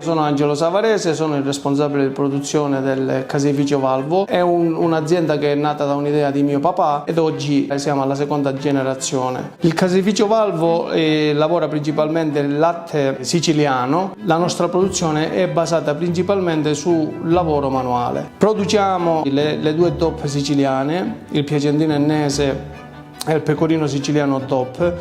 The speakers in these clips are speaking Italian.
Sono Angelo Savarese, sono il responsabile di produzione del caseificio Valvo. È un'azienda che è nata da un'idea di mio papà ed oggi siamo alla seconda generazione. Il caseificio Valvo lavora principalmente il latte siciliano. La nostra produzione è basata principalmente sul lavoro manuale. Produciamo le due DOP siciliane, il piacentino ennese e il pecorino siciliano DOP.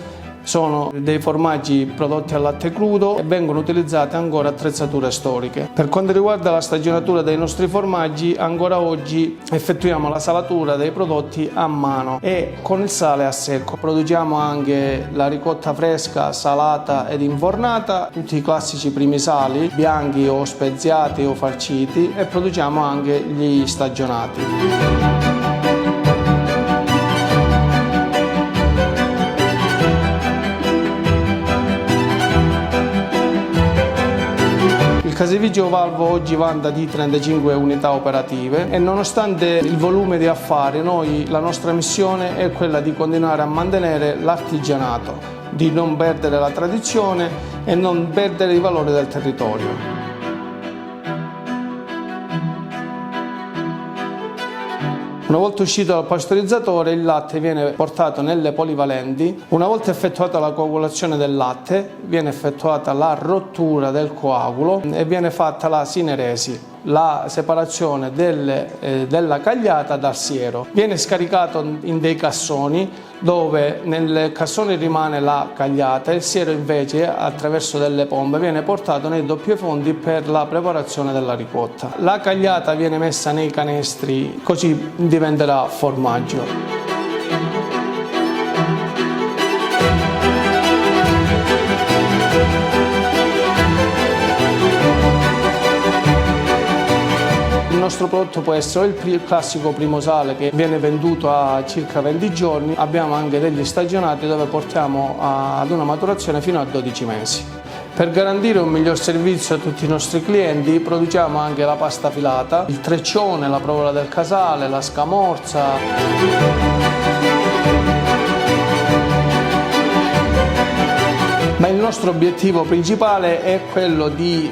Sono dei formaggi prodotti al latte crudo e vengono utilizzate ancora attrezzature storiche. Per quanto riguarda la stagionatura dei nostri formaggi, ancora oggi effettuiamo la salatura dei prodotti a mano e con il sale a secco. Produciamo anche la ricotta fresca, salata ed infornata, tutti i classici primi sali, bianchi o speziati o farciti, e produciamo anche gli stagionati. Il caseificio Valvo oggi vanta di 35 unità operative e nonostante il volume di affari, la nostra missione è quella di continuare a mantenere l'artigianato, di non perdere la tradizione e non perdere i valori del territorio. Una volta uscito dal pastorizzatore, il latte viene portato nelle polivalenti. Una volta effettuata la coagulazione del latte, viene effettuata la rottura del coagulo e viene fatta la sineresi, la separazione della cagliata dal siero. Viene scaricato in dei cassoni dove nel cassone rimane la cagliata e il siero invece attraverso delle pompe viene portato nei doppiofondi per la preparazione della ricotta. La cagliata viene messa nei canestri, così diventerà formaggio. Il nostro prodotto può essere il classico primo sale che viene venduto a circa 20 giorni, abbiamo anche degli stagionati dove portiamo ad una maturazione fino a 12 mesi. Per garantire un miglior servizio a tutti i nostri clienti produciamo anche la pasta filata, il treccione, la provola del casale, la scamorza. Ma il nostro obiettivo principale è quello di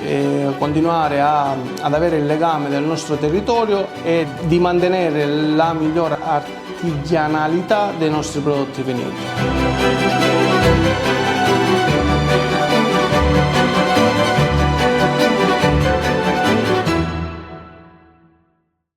continuare ad avere il legame del nostro territorio e di mantenere la migliore artigianalità dei nostri prodotti finiti.